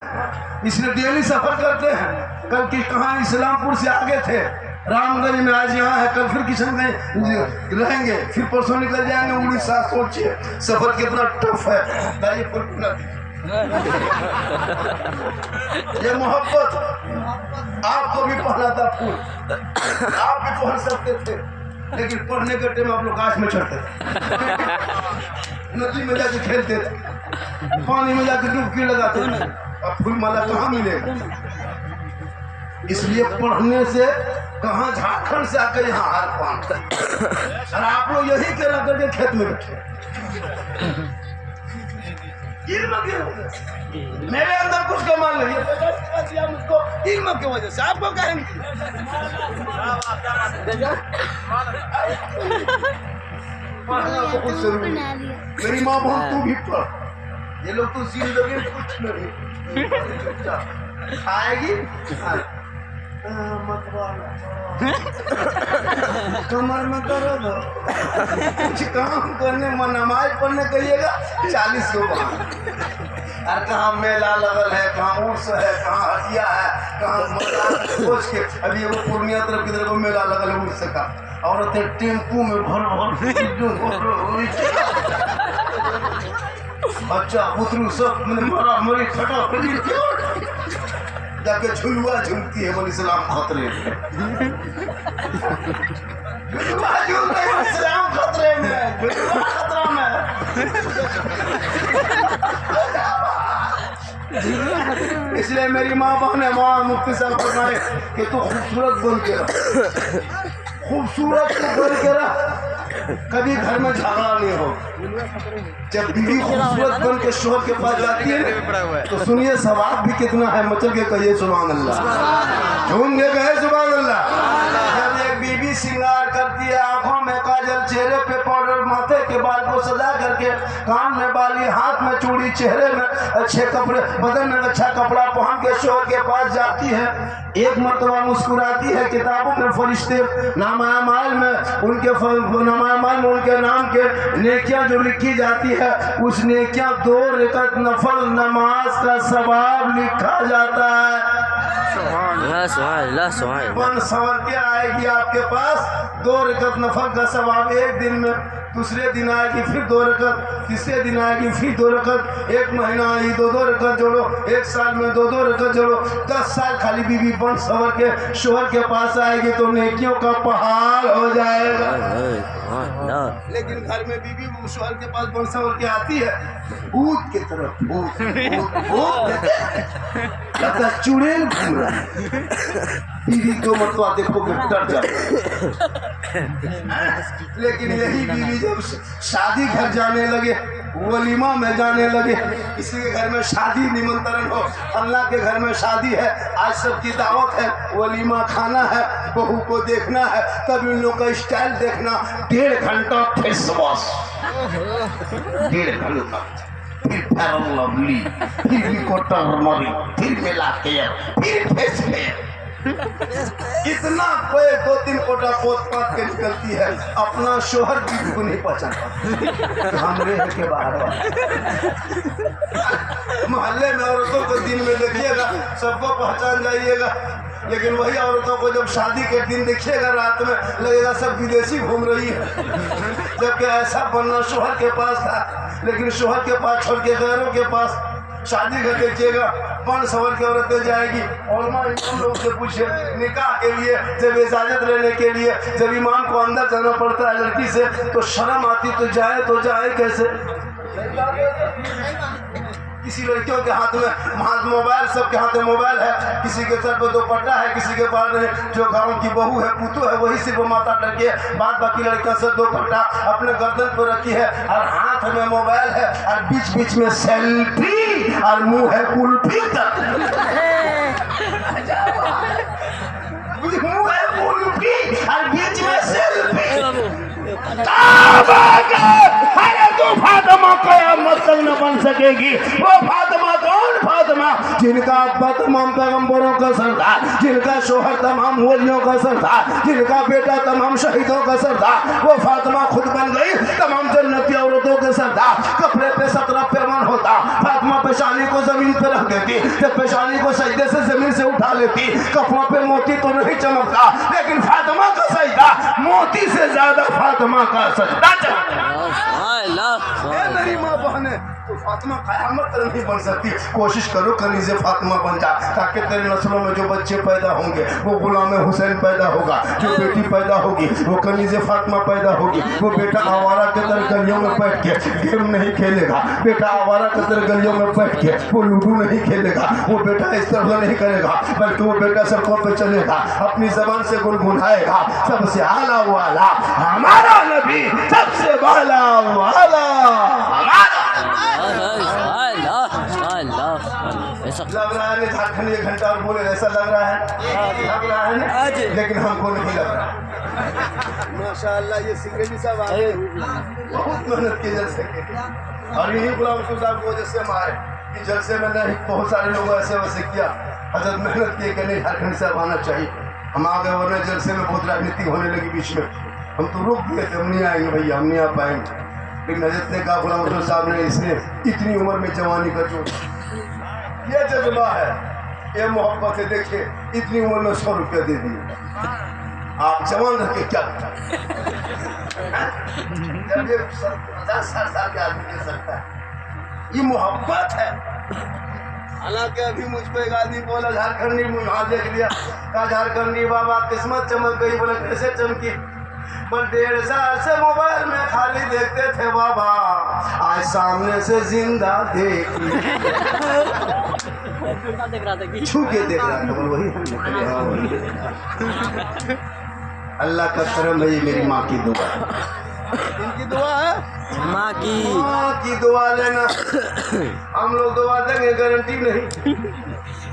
इसलिए डेली सफर करते हैं। कल की कहाँ इस्लामपुर से आगे थे, रामगंज में आज यहाँ है, कल फिर किशनगंज रहेंगे, फिर परसों निकल जाएंगे उड़ीसा। सोचिए सफर कितना टफ है। ये मोहब्बत आपको भी पढ़ना था, फूल आप भी पढ़ सकते थे, लेकिन पढ़ने के टाइम आप लोग गाछ में चढ़ते थे, नदी में जाके खेलते थे, पानी में जाके डुबकी लगाते थे। अब फूल माला कहाँ मिलेगा? इसलिए पढ़ने से कहाँ झारखंड से आकर यहाँ हार पान, और आप लोग यही करा करके खेत में बैठे। मेरे अंदर कुछ कमाल नहीं है, मुझको इल्म की वजह से आपको कहेंगे। मेरी माँ बहन तू भी पढ़, ये लोग तो जिंदगी में कुछ नहीं खाएगी, कमर में दर्द हो, कुछ काम करने में नमाज पढ़ने कहिएगा 40 को बाहर। और कहाँ मेला लगल है, कहाँ उर्स है, कहाँ हटिया है, कहाँ सोच के। अभी वो पूर्णिया तरफ किधर को मेला लगल है उर्स का, और टेम्पू में भर बच्चा पुत्रु सब मरा मरी खटा जाके झुलुआ झुलती है बोली सलाम खतरे में, झुलुआ झूलते हैं सलाम खतरे में, झुलुआ खतरा में। इसलिए मेरी माँ बहन है, माँ मुफ्ती साहब बताए कि तू खूबसूरत बन के रह, खूबसूरत बन के रह, कभी घर में झगड़ा नहीं हो। जब बीवी खूबसूरत बन के शोहर के पास जाती है तो सुनिए सवाब भी कितना है, मचल के कहिए सुभान अल्लाह, झूम के कहे सुभान अल्लाह। जब एक बीवी श्रृंगार करती है, आंखों में काजल, चेहरे पे पाउडर, माथे के बाल को सजा करके, कान में बाली, हाथ में चूड़ी, चेहरे में अच्छे कपड़े, बदन में अच्छा कपड़ा पहन के शोहर के पास जाती है, एक मरतबा मुस्कुराती है, किताबों में फरिश्ते नामामाल में उनके नामामाल में उनके नाम के नेकियां जो लिखी जाती है, उस नेकियां 2 रकात नफल नमाज का सवाब लिखा जाता है। बन संवर के आएगी आपके पास 2 रकात नफल का सवाब एक दिन में, दूसरे दिन आएगी फिर 2 रकात, तीसरे दिन आएगी फिर 2 रकात, एक महीना आई 2-2 रकात जोड़ो, एक साल में 2-2 रकात जोड़ो, 10 साल खाली बीवी बन संवर के शोहर के पास आएगी तो नेकियों का पहाड़ हो जाएगा। लेकिन घर में बीवी शोहर के पास बन संवर के आती है, भूत की तरफ भूत चुड़ैल घूम रहा है, बीवी को मतवा देखो कि डर जाए। लेकिन यही बीवी जब शादी घर जाने लगे, वलीमा में जाने लगे, किसी के घर में शादी निमंत्रण हो, अल्लाह के घर में शादी है, आज सबकी दावत है, वलीमा खाना है, बहू को देखना है, तब इन लोग का स्टाइल देखना, 1.5 घंटा फेस वॉश, 1.5 घंटा, फिर फेयर लवली, फिर टर्मरिक, फिर मिला केयर, फिर फेस केयर, इतना कोई 2-3 कोटा पोत पात के निकलती है, अपना शोहर भी को नहीं पहचानता। हमरे के बाहर मोहल्ले में औरतों को दिन में देखिएगा सबको पहचान जाइएगा, लेकिन वही औरतों को जब शादी के दिन देखिएगा रात में लगेगा सब विदेशी घूम रही है। जबकि ऐसा बनना शोहर के पास था, लेकिन शोहर के पास छोड़ के गैरों के पास शादी घर देखिएगा, 5 सवर की औरतें जाएगी। उलमा इमाम लोग से पूछे निकाह के लिए जब इजाजत लेने के लिए जब इमाम को अंदर जाना पड़ता है लड़की से तो शर्म आती, तो जाए कैसे? किसी लड़कियों के हाथ में मोबाइल, सबके हाथ में मोबाइल है, किसी के सर पे दुपट्टा है, किसी के पास जो गांव की बहू है, पुतू है, वही सिर्फ माता ढके, बाद बाकी लड़कियां सब दुपट्टा अपने गर्दन पर रखी है और हाथ में मोबाइल है और बीच बीच में सेल्फी और मुंह है कुल्फी तक, मुंह है कुल्फी और बीच में सेल्फी। फातिमा कयामत तक न बन सकेगी, वो फातिमा कौन फातिमा? जिनका अब्बा तमाम पैगंबरों का सरदार, जिनका शोहर तमाम वलियों का सरदार, जिनका बेटा तमाम शहीदों का सरदार, वो फातिमा खुद बन गई तमाम जन्नती औरतों के सरदार। कपड़े पे 17 पैमान होता, फातिमा पेशानी को जमीन पे रख देती, जब पेशानी को सजदे से जमीन से उठा लेती। कपड़ों पे मोती तो नहीं चमकता, लेकिन फातिमा का सजदा मोती से ज्यादा फातिमा का सजदा चमकता। मेरी माँ बहने, तो फातिमा क़यामत तक नहीं बन सकती। कोशिश करो कनीज़े फातिमा बन जा, ताकि तेरे नस्लों में जो बच्चे पैदा होंगे वो गुलाम हुसैन पैदा होगा, जो बेटी पैदा होगी वो कनीज़े फातिमा पैदा होगी। वो बेटा आवारा के तरह गलियों में बैठ के गेम नहीं खेलेगा, बेटा आवारा के तरह गलियों में बैठ के वो लूडो नहीं खेलेगा, वो बेटा इस तरह नहीं करेगा, बल्कि वो बेटा सड़कों पे चलेगा, अपनी जबान से गुनगुनाएगा, सबसे आला वाला हमारा नबी, सबसे वाला वाला हमारा। लग रहा है झारखंड 1 घंटा और बोले, ऐसा लग रहा है ना, लेकिन हमको नहीं लग रहा। माशाअल्लाह ये सिंगरेजी साहब आए, बहुत मेहनत की जलसे के, और यही गुलाम रसूल साहब की वजह से हम आए कि जलसे में नहीं बहुत सारे लोगों ऐसे वैसे किया, हजरत मेहनत किए कि नहीं झारखंड साहब आना चाहिए। हम आ गए, वरना जलसे में बहुत राजनीति होने लगी बीच में, हम तो रुक गए थे, हम नहीं आएंगे भैया, हम नहीं आ पाएंगे। लेकिन हजरत ने कहा गुलाम रसूल साहब ने, इसने इतनी उम्र में जवानी का जो ये जज्बा है, ये मोहब्बत है, देखिए इतनी उम्र में 100 रुपया दे दिए, आप जवान रह के क्या जब ये 50-60 साल के आदमी दे सकता है, ये मोहब्बत है। हालांकि अभी मुझ पर एक आदमी बोला झारखंडी, मुझे देख लिया, कहा झारखंडी बाबा किस्मत चमक गई। बोले कैसे चमकी? पर 1.5 साल से मोबाइल में खाली देखते थे बाबा, आज सामने से जिंदा देख छू के देख रहा था। वही अल्लाह का करम है, ये मेरी माँ की दुआ, इनकी दुआ है, माँ की दुआ लेना। हम लोग दुआ देंगे गारंटी नहीं,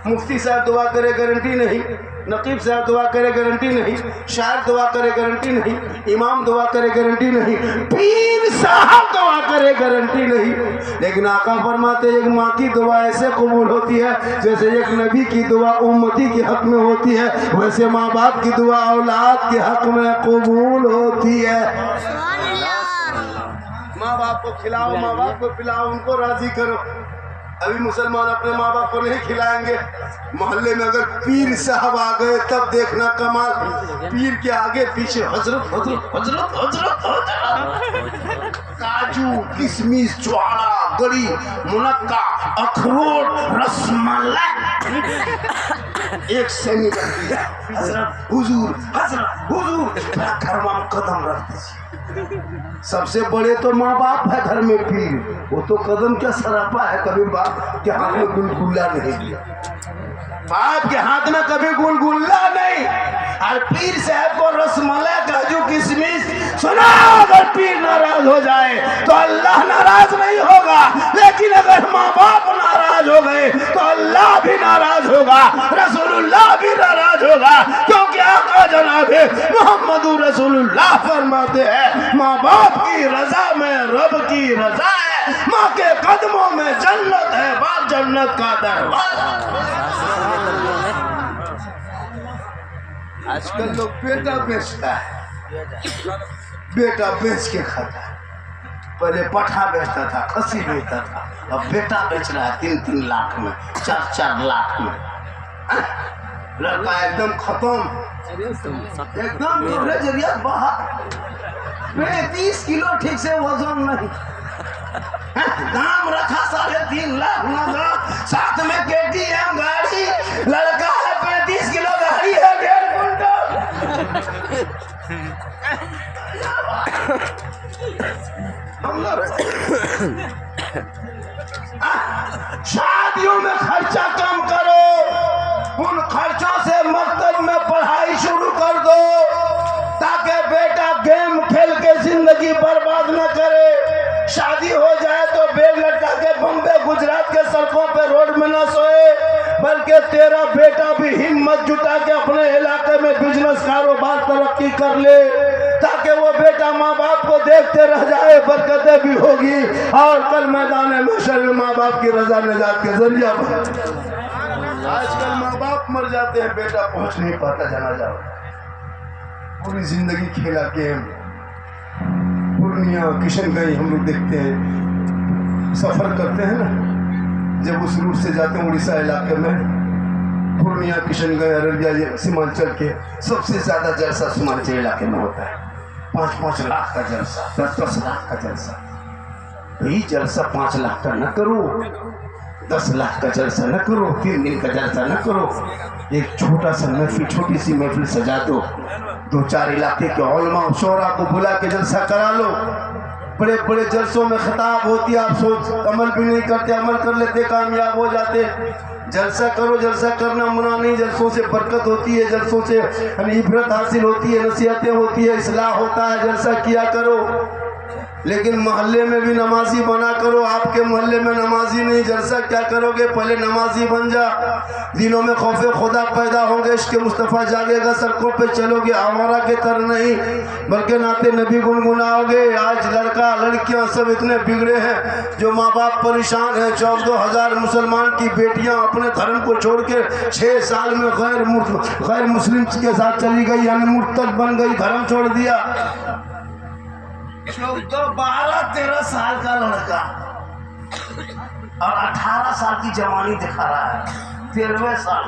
मुफ्ती साहब दुआ करे गारंटी नहीं, नकीब साहब दुआ करे गारंटी नहीं, शायर दुआ करे गारंटी नहीं, इमाम दुआ करे गारंटी नहीं, पीर साहब दुआ करे गारंटी नहीं। लेकिन आका फरमाते एक माँ की दुआ ऐसे कबूल होती है जैसे एक नबी की दुआ उम्मती के हक में होती है, वैसे माँ बाप की दुआ औलाद के हक में कबूल होती है। माँ बाप को खिलाओ, माँ बाप को पिलाओ, उनको राजी करो। अभी मुसलमान अपने माँ बाप को नहीं खिलाएंगे, मोहल्ले में अगर पीर साहब आ गए तब देखना कमाल, पीर के आगे पीछे हजरत हजरत हजरत हजरत हजरत, काजू किशमिश चुहाड़ा गड़ी मुनक्का अखरोट रसमलाई एक सेमी हजरत हुजूर घरवा कदम रखते। सबसे बड़े तो माँ बाप है घर में, पीर वो तो कदम क्या सरापा है, कभी बाप के हाथ में गुलगुल्ला नहीं दिया, बाप के हाथ में कभी गुलगुल्ला नहीं। और पीर साहब को रसमलाई काजू किशमिश सुना, अगर पीर नाराज हो जाए तो अल्लाह नाराज नहीं होगा, लेकिन अगर माँ बाप नाराज हो गए तो अल्लाह भी नाराज होगा, रसूलुल्लाह भी नाराज होगा, क्योंकि आका जनाबे मोहम्मद रसूलुल्लाह फरमाते हैं माँ बाप की रजा में रब की रजा है, माँ के कदमों में जन्नत है, बाप जन्नत का दरवाजा। आजकल लोग बेटा बेचता है, बेटा बेच के खाता है, पहले पठा बेचता था, खसी बेचता था, अब बेटा बेच रहा है 3-3 लाख में, 4-4 लाख में। लड़का एकदम खत्म, एकदम जरिया बाहर, 30 किलो ठीक से वजन नहीं, दाम रखा 3.5 लाख ना, साथ में KTM गाड़ी, लड़का है 35 किलो गाड़ी है, 1.5 कुंटल। शादियों में खर्चा कम करो, उन खर्चों से मकतब में पढ़ाई शुरू कर दो, ताकि बेटा गेम खेल के जिंदगी बर्बाद न करे। शादी हो जाए तो बैग लटका के बम्बे गुजरात के सड़कों पे रोड में न सोए, बल्कि तेरा बेटा भी हिम्मत जुटा के अपने इलाके में बिजनेस कारोबार तरक्की कर ले, ताकि वो वो बेटा माँ बाप को देखते रह जाए, बरकतें भी होगी और कल मैदान महशर में माँ बाप की रजा निजात के जरिया बने। आजकल माँ बाप मर जाते हैं, बेटा पहुंच नहीं पाता जनाजा। पूरी जिंदगी खेला गेम। पूर्णिया किशनगंज हम लोग देखते हैं, सफर करते हैं ना, जब उस रूट से जाते हैं उड़ीसा इलाके में, पूर्णिया किशनगंज अररिया सीमांचल के सबसे ज्यादा जलसा सीमांचल इलाके में होता है। 5-5 लाख का जलसा, 10-10 लाख का जलसा। यही जलसा 5 लाख का न करो, 10 लाख का जलसा न करो, 3 दिन का जलसा न करो। एक छोटा सा महफिल, छोटी सी महफिल सजा दो, 2-4 इलाके के उलमा शोरा को बुला के जलसा करा लो। बड़े बड़े जलसों में खिताब होती है, आप सोच अमल भी नहीं करते, अमल कर लेते कामयाब हो जाते। जलसा करो, जलसा करना मना नहीं, जलसों से बरकत होती है, जलसों से इबरत हासिल होती है, नसीहतें होती है, इस्लाह होता है। जलसा किया करो, लेकिन मोहल्ले में भी नमाजी बना करो। आपके मोहल्ले में नमाजी नहीं, जलसा क्या करोगे? पहले नमाजी बन जा, दिनों में खौफ खुदा पैदा होंगे, इश्क मुस्तफ़ा जागेगा, सड़कों पे चलोगे आवारा के तरह नहीं बल्कि नाते नबी गुनगुनाओगे। आज लड़का लड़कियां सब इतने बिगड़े हैं, जो माँ बाप परेशान हैं। 14,000 मुसलमान की बेटियां अपने धर्म को छोड़ के 6 साल में गैर मुस्लिम के साथ चली गई, यानी मुर्तद बन गई, धर्म छोड़ दिया। 12-13 साल का लड़का और 18 साल की जवानी दिखा रहा है। 13वें साल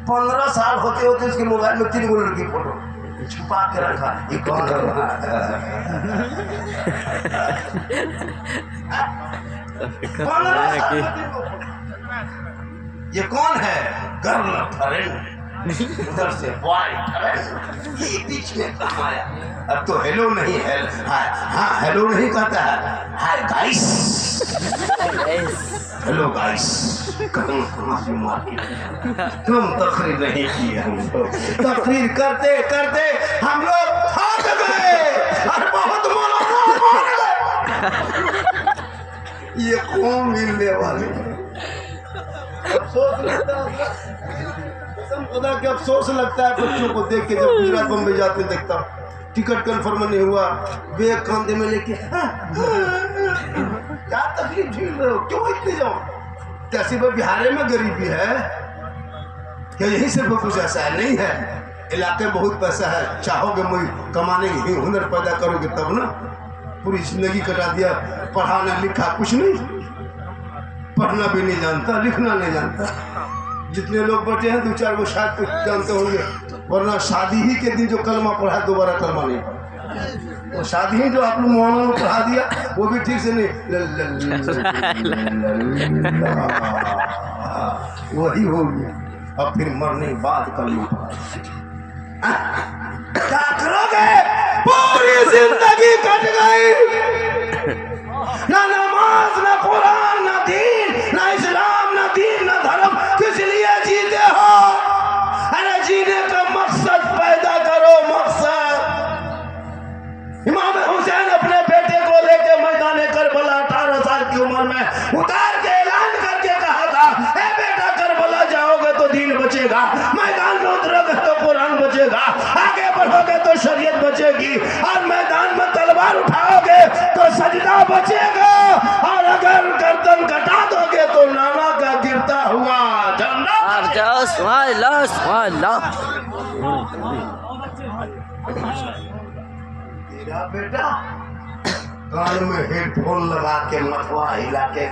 15 साल होते होते उसके मोबाइल में 3 गो लड़की फोटो छुपा के रखा। ये कौन है? ये कौन है? गर्ल फ्रेंड, उधर से बॉय फ्रेंड, ये बीच में कहाँ आया? अब तो हेलो नहीं है, हाँ हेलो नहीं कहता है, हाय गाइस, हेलो गाइस। कहाँ से मार्केट, तुम तकरीर नहीं की, हम लोग तकरीर करते करते हम लोग थक गए और बहुत ये कौन मिलने वाले? अफसोस लगता है, कसम खुदा के अफसोस लगता है बच्चों को देख के। जब गुजरात बम्बई जाते देखता हूँ, टिकट कंफर्म नहीं हुआ, बैग कांधे में लेके क्या तकलीफ झेल रहे हो, क्यों इतने जाओ? क्या सिर्फ बिहार में गरीबी है? क्या यही सिर्फ कुछ ऐसा है? नहीं है, इलाके में बहुत पैसा है। चाहोगे मुझे कमाने की हुनर पैदा करोगे तब ना। पूरी जिंदगी कटा दिया, पढ़ाना लिखा कुछ नहीं, पढ़ना भी नहीं जानता, लिखना नहीं जानता। जितने लोग बचे हैं 2-4 को शायद कुछ जानते होंगे, वरना शादी ही के दिन जो कलमा पढ़ा दोबारा कलमा नहीं पढ़ा। वो शादी ही जो आप लोग मौलाना को पढ़ा दिया वो भी ठीक से नहीं, वही हो गया। अब फिर मरने के बाद कलमा पढ़ा। क्या करोगे? पूरी जिंदगी कट गई, ना नमाज, ना कुरान, ना दीन, ना इस्लाम, ना दीन, ना धर्म। किस लिए जीते हो? अरे जीने का मकसद पैदा करो, मकसद। इमाम हुसैन अपने बेटे को लेके मैदान करबला 18 साल की उम्र में उतार के ऐलान करके कहा था, ए बेटा करबला जाओगे तो दीन बचेगा, मैदान में उतरोगे तो कुरान बचेगा, आगे बढ़ोगे तो शरीयत बचेगी, और मैदान में तलवार उठाओगे तो सजदा बचेगा, और अगर गर्दन कटा दोगे तो नाना का गिरता हुआ झंडा। तेरा बेटा कान में हेडफोन लगा के मथवा हिला के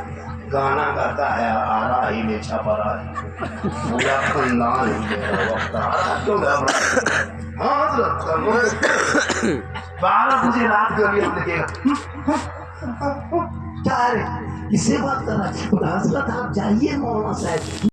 गाना गाता है, आ रहा ही ले छपरा, पूरा खानदान ही 12 बजे रात को लगेगा। क्या रे, किससे बात कर रहा है? जाइए मौलाना साहब।